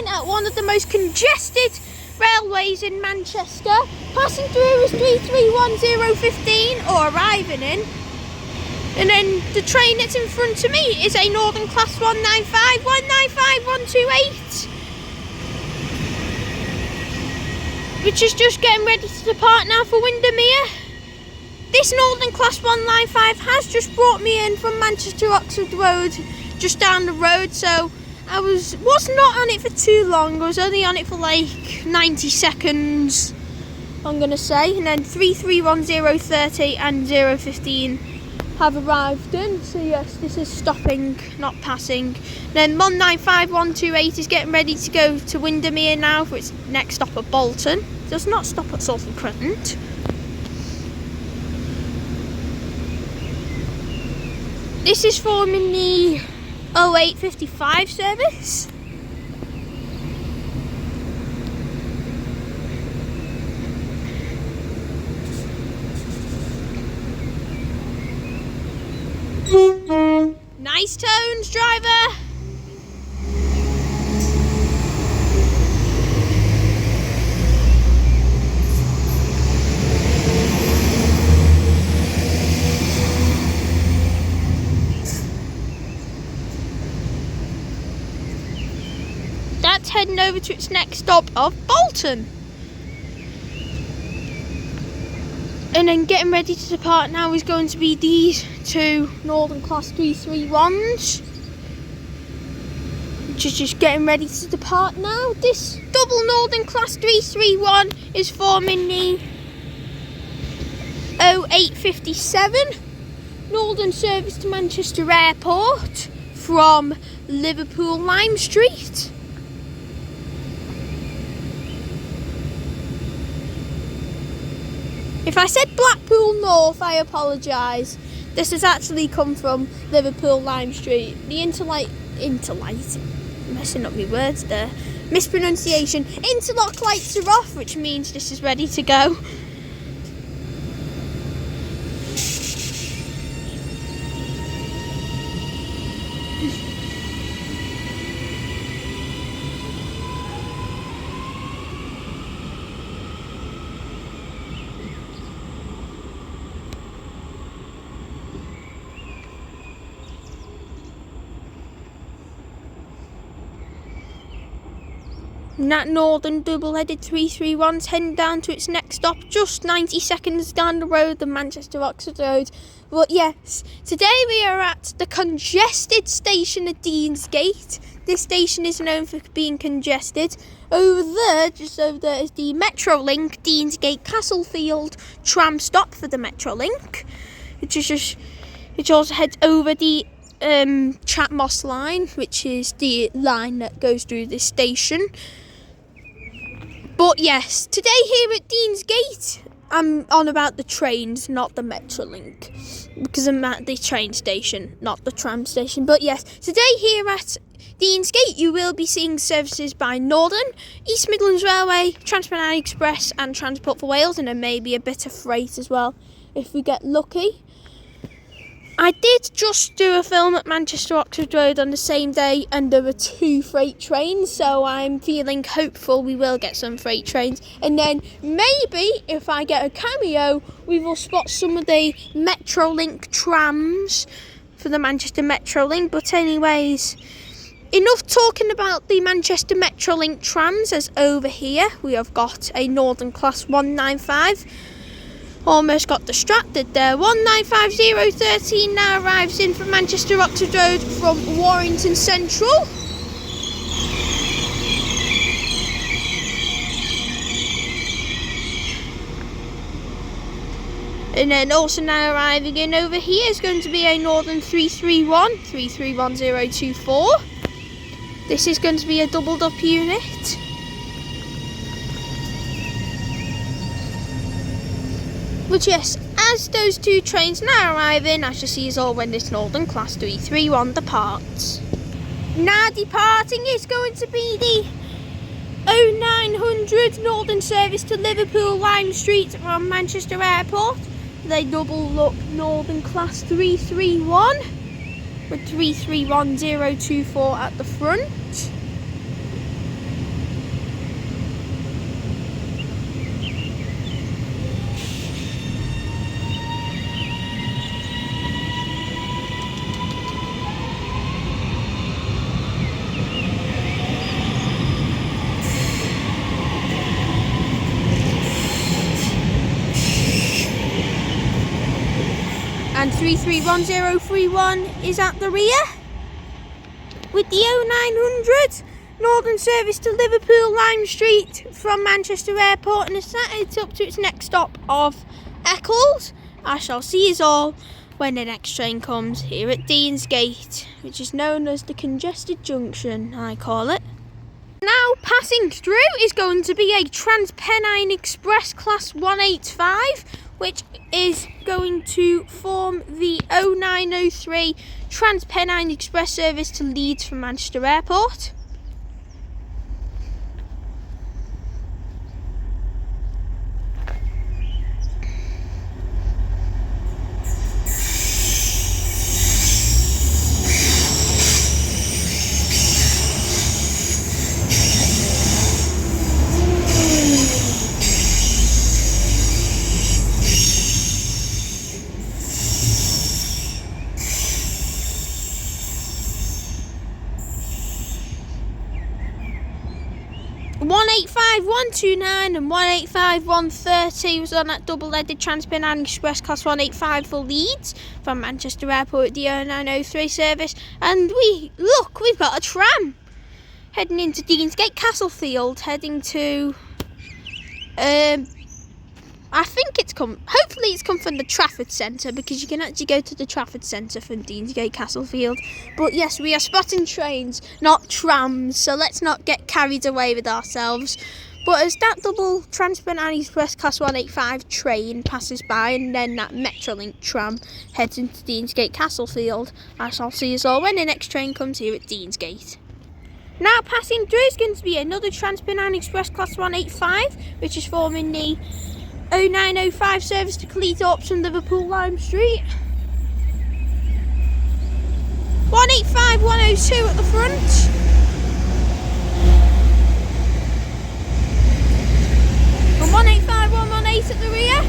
At one of the most congested railways in Manchester. Passing through is 331015, or arriving in. And then the train that's in front of me is a Northern Class 195, 195, 128. Which is just getting ready to depart now for Windermere. This Northern Class 195 has just brought me in from Manchester Oxford Road, just down the road, so I was not on it for too long. I was only on it for like 90 seconds, I'm going to say. And then 331030 and 015 have arrived in. So yes, this is stopping, not passing. Then 195128 is getting ready to go to Windermere now for its next stop at Bolton. It does not stop at Salford Crescent. This is forming the 0855 service. Nice tones, driver. That's heading over to its next stop of Bolton. And then getting ready to depart now is going to be these two Northern Class 331s, which is just getting ready to depart now. This double Northern Class 331 is forming the 0857 Northern service to Manchester Airport from Liverpool Lime Street. If I said Blackpool North, I apologise. This has actually come from Liverpool Lime Street. The interlight, messing up my words there. Mispronunciation. Interlock lights are off, which means this is ready to go. And that Northern double-headed 331's heading down to its next stop, just 90 seconds down the road, the Manchester Oxford Road. But yes, today we are at the congested station at Deansgate. This station is known for being congested. Over there, just over there, is the Metrolink Deansgate Castlefield tram stop for the Metrolink, which also heads over the Chatmoss line, which is the line that goes through this station. But yes, today here at Deansgate, I'm on about the trains, not the Metrolink, because I'm at the train station, not the tram station. But yes, today here at Deansgate, you will be seeing services by Northern, East Midlands Railway, Transpennine Express and Transport for Wales, and then maybe a bit of freight as well, if we get lucky. I did just do a film at Manchester Oxford Road on the same day, and there were 2 freight trains, so I'm feeling hopeful we will get some freight trains. And then maybe if I get a cameo, we will spot some of the Metrolink trams for the Manchester Metrolink. But anyways, enough talking about the Manchester Metrolink Trans, as over here we have got a Northern Class 195. Almost got distracted there. 195013 now arrives in from Manchester Oxford Road from Warrington Central. And then also now arriving in over here is going to be a Northern 331024. This is going to be a doubled up unit. But yes, as those two trains now arrive in, I shall see us all when this Northern Class 331 departs. Now departing is going to be the 0900 Northern service to Liverpool Lime Street from Manchester Airport. They double up Northern Class 331 with 331024 at the front. And 331031 is at the rear with the 0900 Northern service to Liverpool Lime Street from Manchester Airport, and it's up to its next stop of Eccles. I shall see you all when the next train comes here at Deansgate, which is known as the Congested Junction, I call it. Now passing through is going to be a Transpennine Express Class 185, which is going to form the 0903 Transpennine Express service to Leeds from Manchester Airport. One 185-129 and 185-130 was on that double-headed Transpennine Express Class 185 for Leeds from Manchester Airport at the 0903 service. And we've got a tram heading into Deansgate Castlefield, heading to hopefully it's come from the Trafford Centre, because you can actually go to the Trafford Centre from Deansgate Castlefield. But yes, we are spotting trains, not trams, so let's not get carried away with ourselves. But as that double Transpennine Express Class 185 train passes by, and then that Metrolink tram heads into Deansgate Castlefield, I shall see us all when the next train comes here at Deansgate. Now passing through is going to be another Transpennine Express Class 185, which is forming the 0905 service to Cleethorpes from Liverpool Lime Street. 185-102 at the front. And 185-118 at the rear.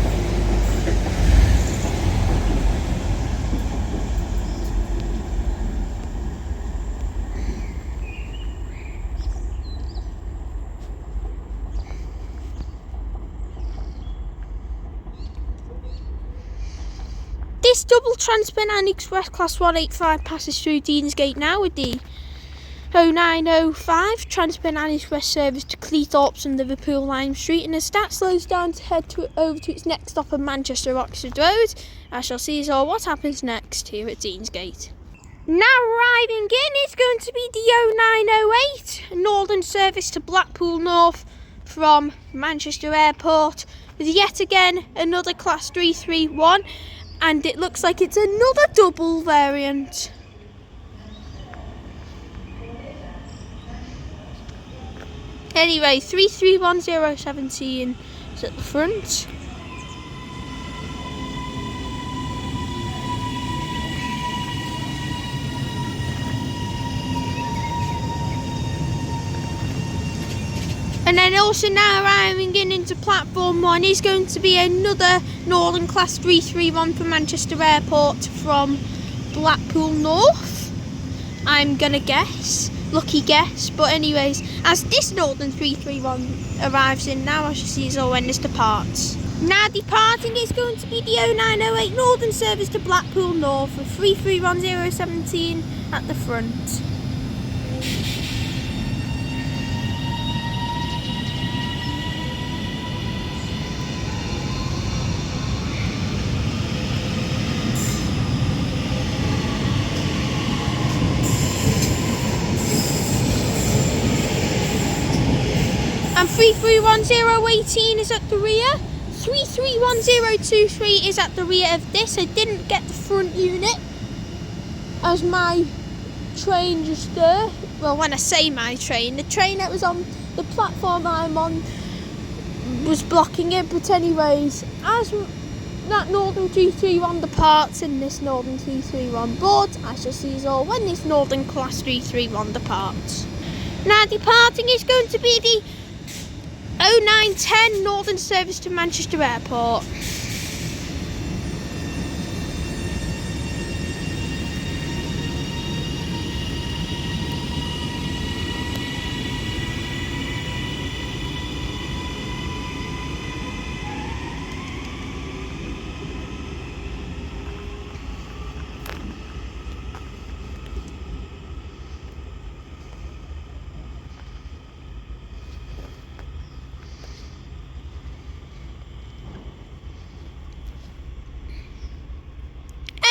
This double Transpennine Express Class 185 passes through Deansgate now with the 0905 Transpennine Express service to Cleethorpes and Liverpool Lime Street, and as that slows down to head over to its next stop on Manchester Oxford Road, I shall see you all what happens next here at Deansgate. Now arriving in is going to be the 0908 Northern service to Blackpool North from Manchester Airport, with yet again another Class 331. And it looks like it's another double variant. Anyway, 331017 is at the front. And then also now arriving into platform 1 is going to be another Northern Class 331 from Manchester Airport from Blackpool North, I'm gonna guess. Lucky guess. But anyways, as this Northern 331 arrives in now, I shall see as well when this departs. Now departing is going to be the 0908 Northern service to Blackpool North with 331017 at the front. And 331018 is at the rear. 331023 is at the rear of this. I didn't get the front unit as my train just there. Well, when I say my train, the train that was on the platform I'm on was blocking it. But anyways, as that Northern 331 departs in this Northern 331 board, I shall see you all when this Northern Class 331 departs. Now departing is going to be the 0910 Northern service to Manchester Airport.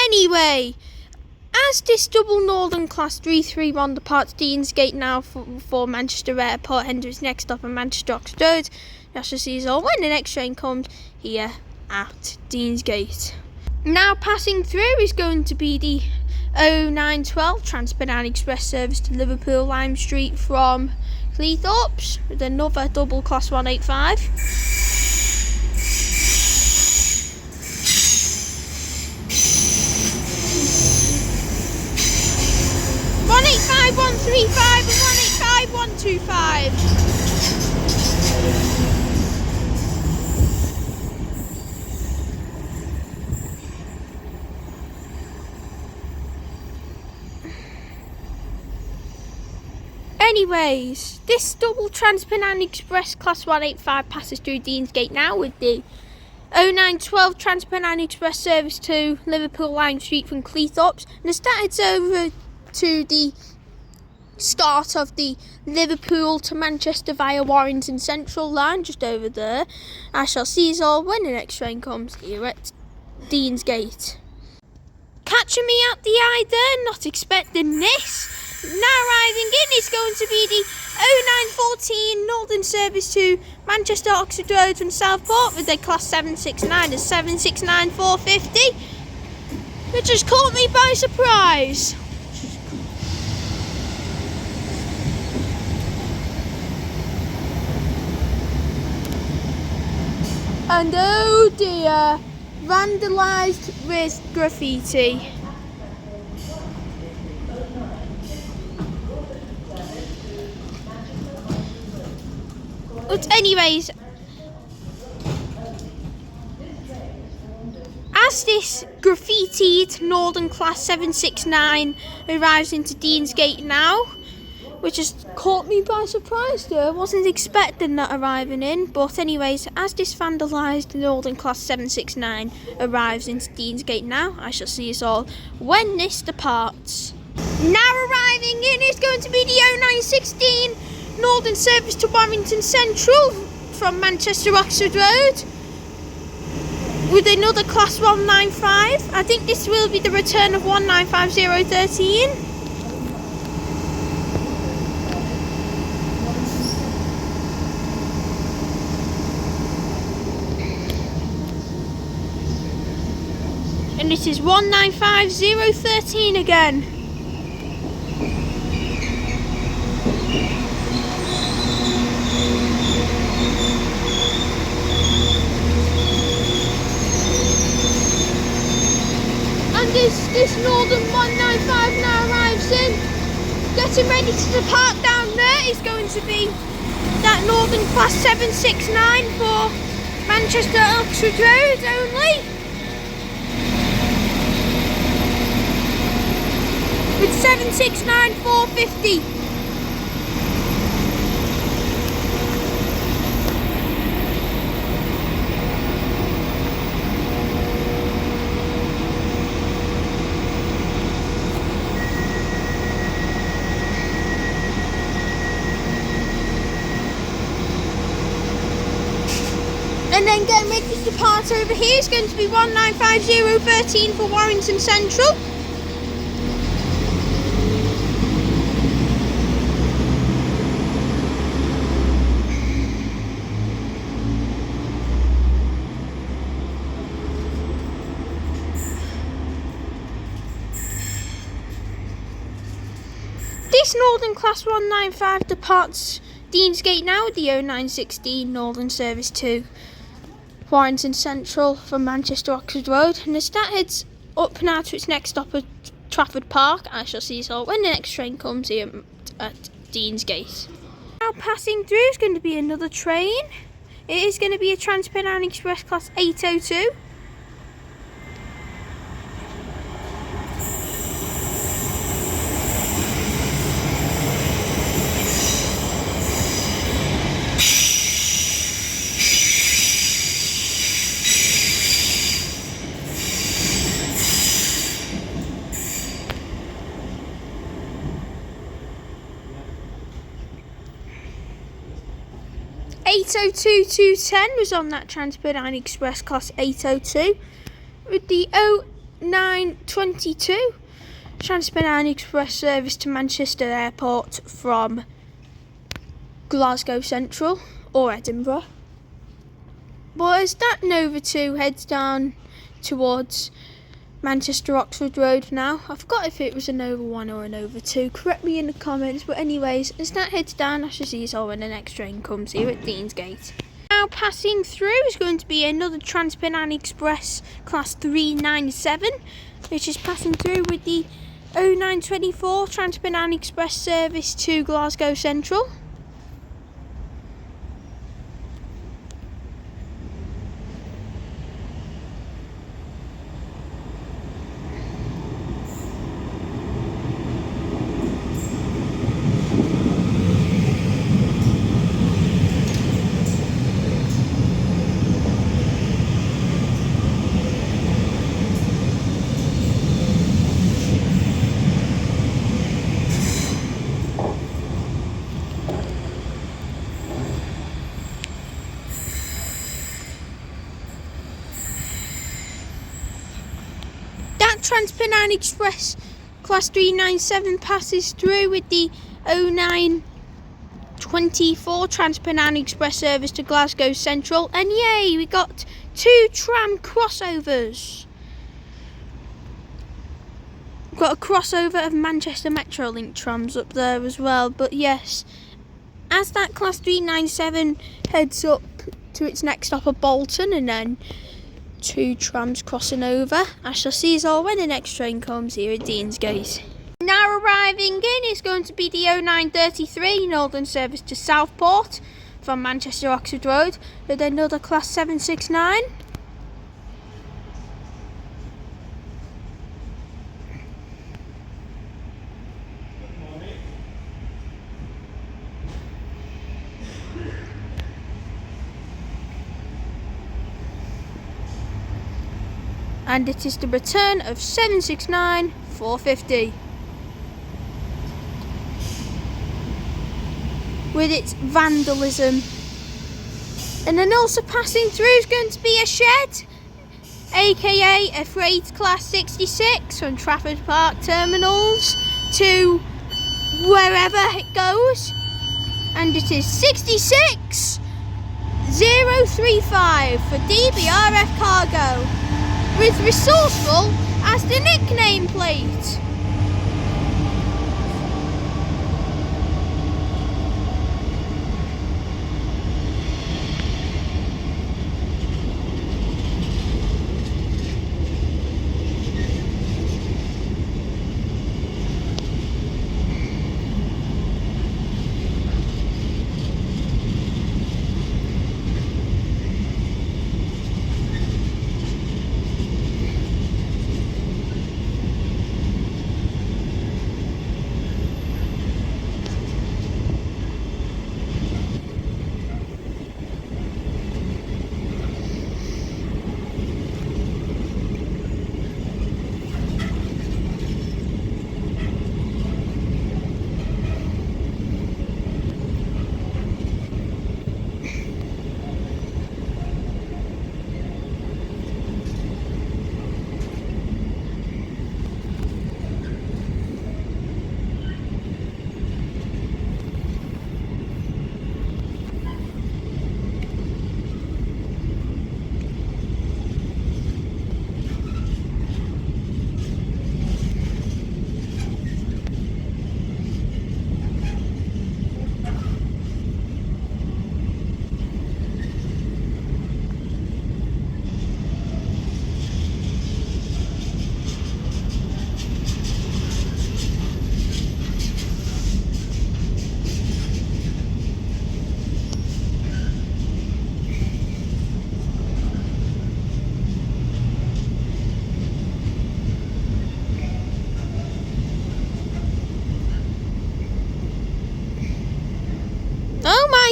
Anyway, as this double Northern Class 331 departs Deansgate now for Manchester Airport, and its next stop on Manchester Oxford Road, you shall see us all when the next train comes here at Deansgate. Now passing through is going to be the 0912 Transpennine Express service to Liverpool Lime Street from Cleethorpes with another double Class 185. 135 and 185 125. Anyways, this double Transpennine Express Class 185 passes through Deansgate now with the 0912 Transpennine Express service to Liverpool Lime Street from Cleethorpes, and it started over to the start of the Liverpool to Manchester via Warrington Central line just over there. I shall see you all when the next train comes here at Deansgate. Catching me at the eye there, not expecting this. Now arriving in is going to be the 0914 Northern service to Manchester Oxford Road from Southport with their Class 769 and 769 450. It just caught me by surprise. And oh dear, vandalised with graffiti. But anyways, as this graffitied Northern Class 769 arrives into Deansgate now, which has caught me by surprise there. I wasn't expecting that arriving in. But anyways, as this vandalised Northern Class 769 arrives into Deansgate now, I shall see us all when this departs. Now arriving in is going to be the 0916 Northern service to Warrington Central from Manchester Oxford Road with another Class 195. I think this will be the return of 195013. And this is 195013 again. And this Northern 195 now arrives in. Getting ready to depart down there is going to be that Northern Class 769 for Manchester Oxford Road only. with 769 450. And then getting ready to depart over here is going to be 195013 for Warrington Central. This Northern Class 195 departs Deansgate now with the 0916 Northern Service 2. Warrington Central from Manchester Oxford Road, and as that heads up now to its next stop at Trafford Park, I shall see you all when the next train comes here at Deansgate. Now passing through is going to be another train. It is going to be a Transpennine Express Class 802. (802 210) was on that Transpennine Express Class 802 with the 0922 Transpennine Express service to Manchester Airport from Glasgow Central or Edinburgh. But as that Nova 2 heads down towards Manchester Oxford Road now, I forgot if it was a Nova 1 or a Nova 2, correct me in the comments, but anyways, as that heads down, I shall see you all when the next train comes here at Deansgate. Now passing through is going to be another Transpennine Express Class 397, which is passing through with the 0924 Transpennine Express service to Glasgow Central. Transpennine Express Class 397 passes through with the 0924 Transpennine Express service to Glasgow Central, and yay, we got 2 tram crossovers. We've got a crossover of Manchester Metrolink Trams up there as well, but yes, as that Class 397 heads up to its next stop at Bolton and then 2 trams crossing over, I shall see you all when the next train comes here at Deansgate. Now arriving in is going to be the 0933 Northern Service to Southport from Manchester Oxford Road with another Class 769. And it is the return of 769 450 with its vandalism. And then also passing through is going to be a shed, aka a freight class 66 from Trafford Park terminals to wherever it goes, and it is 66035 for DBRF Cargo, with resourceful as the nickname plate.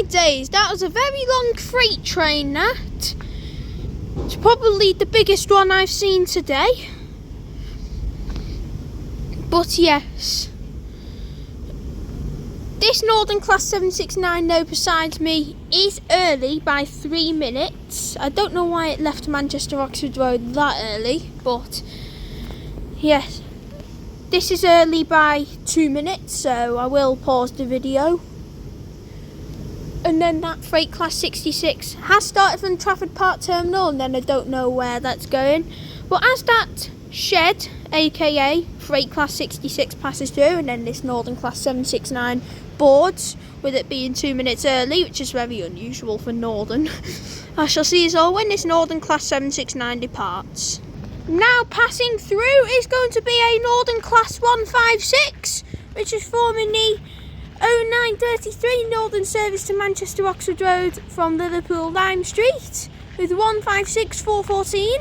my days, that was a very long freight train, that. It's probably the biggest one I've seen today. But yes. This Northern Class 769 now beside me is early by 3 minutes. I don't know why it left Manchester Oxford Road that early, but yes. This is early by 2 minutes, so I will pause the video. And then that Freight Class 66 has started from Trafford Park Terminal, and then I don't know where that's going. But as that shed, aka Freight Class 66, passes through, and then this Northern Class 769 boards, with it being 2 minutes early, which is very unusual for Northern, I shall see us all when this Northern Class 769 departs. Now passing through is going to be a Northern Class 156, which is forming the 0933 Northern service to Manchester Oxford Road from Liverpool Lime Street with 156414.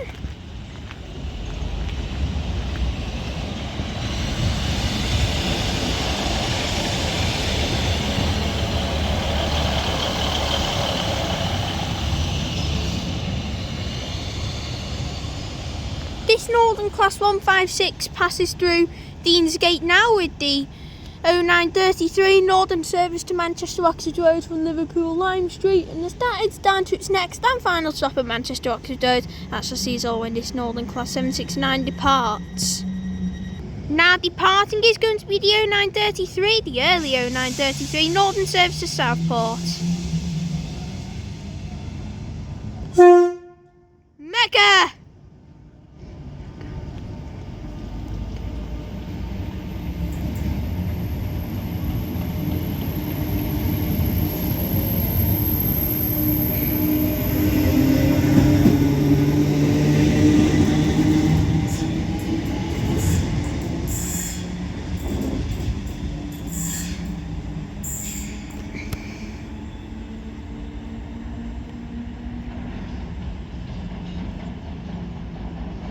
This Northern Class 156 passes through Deansgate now with the 0933 Northern service to Manchester Oxford Road from Liverpool Lime Street, and as that heads down to its next and final stop at Manchester Oxford Road, that's the sees all when this Northern Class 769 departs. Now departing is going to be the 0933, the early 0933 Northern service to Southport. Mega!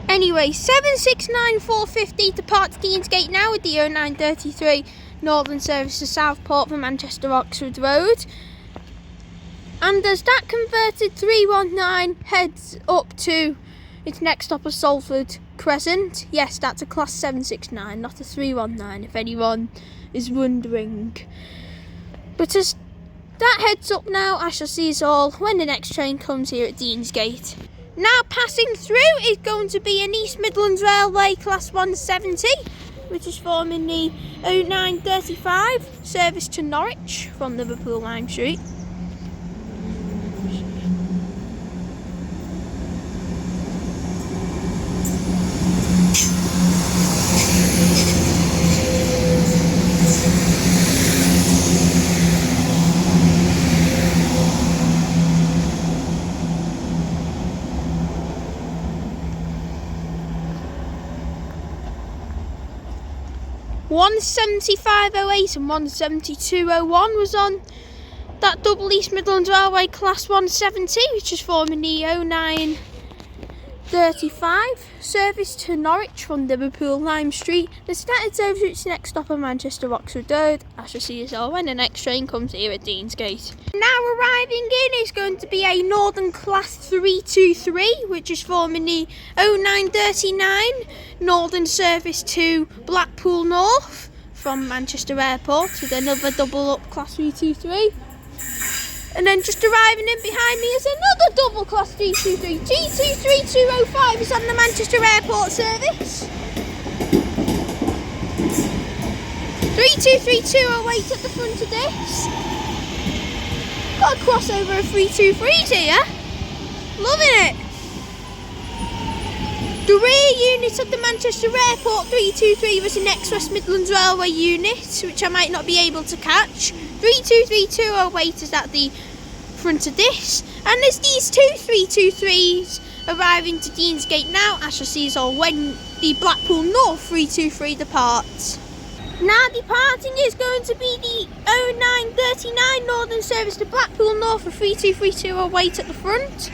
Anyway, 769450 departs Deansgate now with the 0933 Northern service to Southport from Manchester Oxford Road. And as that converted 319 heads up to its next stop of Salford Crescent, yes, that's a Class 769, not a 319, if anyone is wondering. But as that heads up now, I shall see us all when the next train comes here at Deansgate. Now passing through is going to be an East Midlands Railway Class 170, which is forming the 0935 service to Norwich from Liverpool Lime Street. One 7508 and 17201 was on that double East Midlands Railway Class 170, which is forming the 0935 service to Norwich from Liverpool Lime Street. The started service to its next stop on Manchester Oxford Road. I shall see us all when the next train comes here at Deansgate. Now arriving in is going to be a Northern Class 323, which is forming the 0939 Northern service to Blackpool North from Manchester Airport with another double up Class 323. And then just arriving in behind me is another double Class 323. G23205 is on the Manchester Airport service. 323208 at the front of this. Got a crossover of 323s here. Loving it. The rear unit of the Manchester Airport 323 was the next West Midlands Railway unit, which I might not be able to catch. 323208 is at the front of this, and there's these two 323s arriving to Deansgate now. I shall see us all when the Blackpool North 323 departs. Now departing is going to be the 0939 Northern service to Blackpool North with 323208 at the front.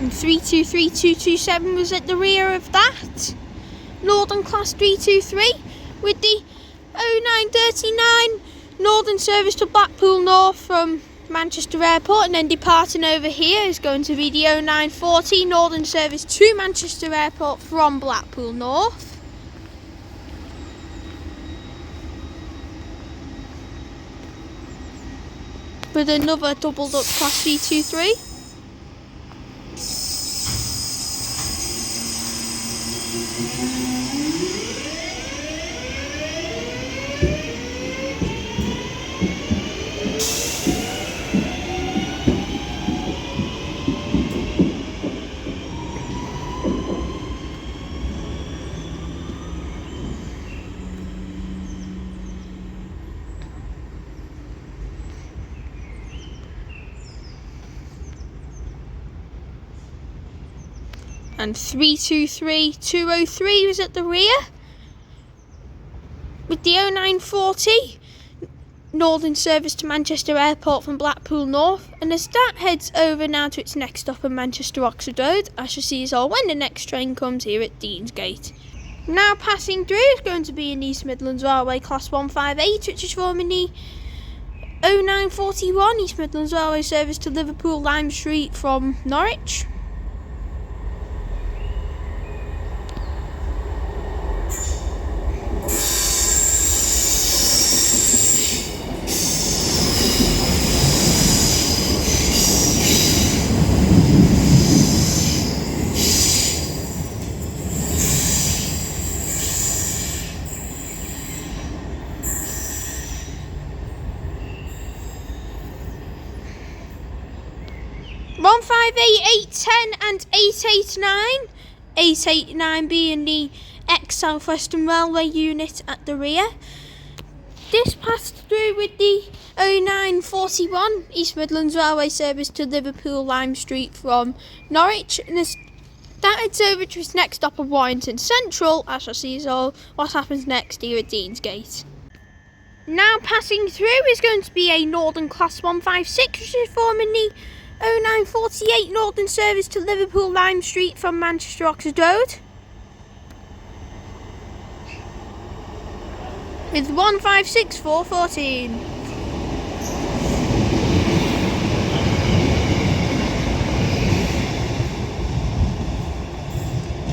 And 323227 was at the rear of that. Northern Class 323 with the 0939 Northern service to Blackpool North from Manchester Airport, and then departing over here is going to be the 0940 Northern service to Manchester Airport from Blackpool North. With another doubled up Class 323. And 323203 was at the rear with the 0940 Northern service to Manchester Airport from Blackpool North. And as that heads over now to its next stop on Manchester Oxford Road, I shall see us all when the next train comes here at Deansgate. Now passing through is going to be an East Midlands Railway Class 158, which is forming the 0941 East Midlands Railway service to Liverpool Lime Street from Norwich. One 588, 810 and 889. 889 being the ex-South Western Railway unit at the rear. This passed through with the 0941 East Midlands Railway service to Liverpool Lime Street from Norwich. And as that heads over to its next stop of Warrington Central, I shall see all what happens next here at Deansgate. Now passing through is going to be a Northern Class 156, which is forming the 0948 Northern service to Liverpool Lime Street from Manchester Oxford Road. With 156414.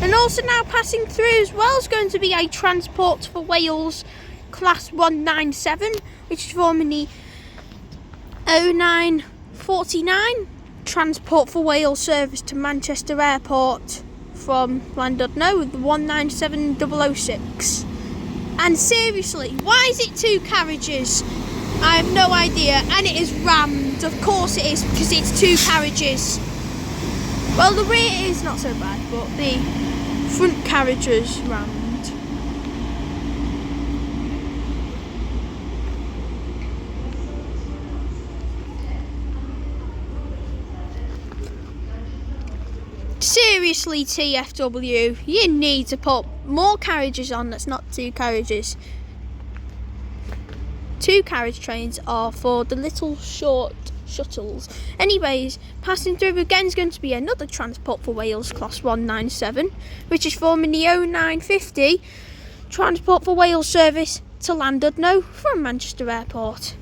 And also now passing through as well is going to be a Transport for Wales Class 197, which is forming the 0949 Transport for Wales service to Manchester Airport from Llandudno with 197006. And seriously, why is it two carriages? I have no idea, and it is rammed. Of course it is, because it's two carriages. Well, the rear is not so bad, but the front carriage is rammed. Seriously, TFW, you need to put more carriages on that's not two carriages. Two carriage trains are for the little short shuttles. Anyways, passing through again is going to be another Transport for Wales Class 197, which is forming the 0950 Transport for Wales service to Llandudno from Manchester Airport.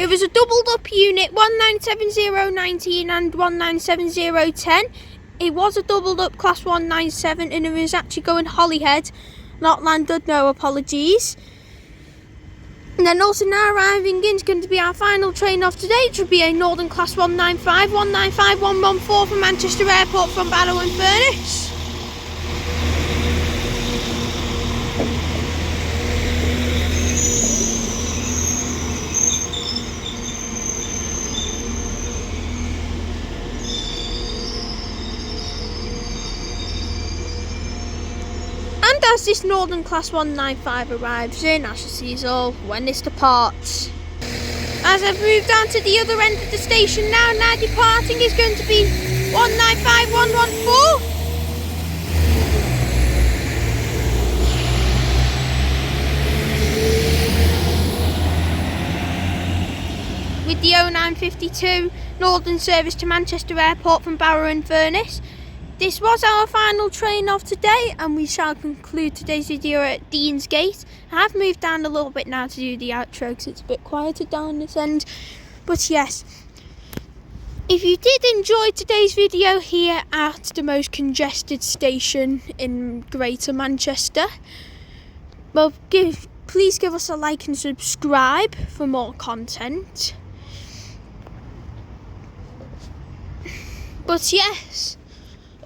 It was a doubled up unit, 197019 and 197010. It was a doubled up Class 197 and it was actually going Holyhead, not Llandudno, apologies. And then also now arriving in is going to be our final train of today, which will be a Northern Class 195, 114 from Manchester Airport from Barrow and Furness. And as this Northern Class 195 arrives in, I shall see us all when it departs. As I've moved down to the other end of the station now departing is going to be 195114. With the 0952 Northern service to Manchester Airport from Barrow and Furness. This was our final train of today, and we shall conclude today's video at Deansgate. I have moved down a little bit now to do the outro because it's a bit quieter down this end. But yes, if you did enjoy today's video here at the most congested station in Greater Manchester, well, please give us a like and subscribe for more content. But yes,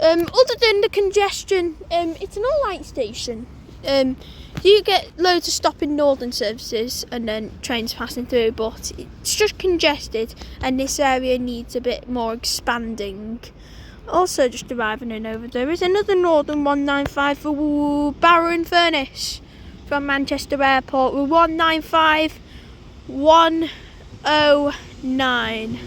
other than the congestion, it's an alright station. You get loads of stopping Northern services and then trains passing through, but it's just congested and this area needs a bit more expanding. Also just arriving in over there is another Northern 195 for Barrow and Furness from Manchester Airport with 195109.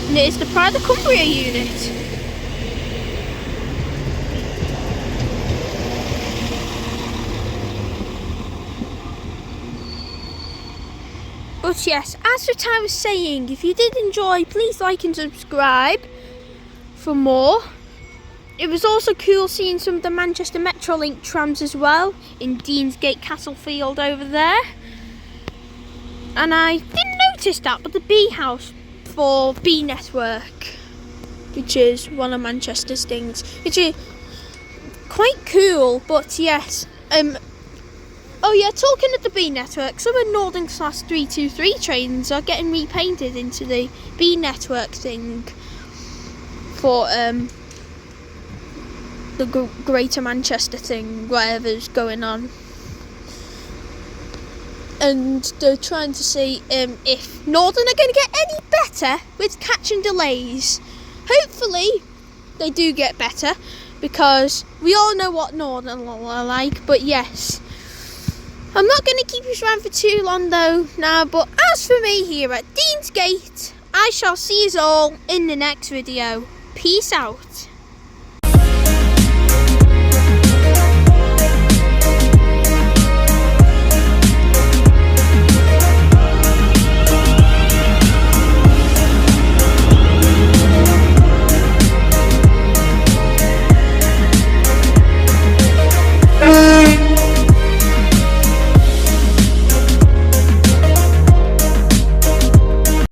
And it is the Pride of Cumbria unit. But yes, as what I was saying, if you did enjoy, please like and subscribe for more. It was also cool seeing some of the Manchester Metrolink Trans as well in Deansgate Castlefield over there. And I didn't notice that, but the B house for B Network, which is one of Manchester's things, which is quite cool. But yes, oh yeah, talking of the B Network, some of Northern Class 323 trains are getting repainted into the B Network thing for the Greater Manchester thing, whatever's going on. And they're trying to see if Northern are going to get any better with catching delays. Hopefully they do get better, because we all know what Northern are like. But yes, I'm not going to keep you around for too long though now. But as for me here at Deansgate, I shall see you all in the next video. Peace out.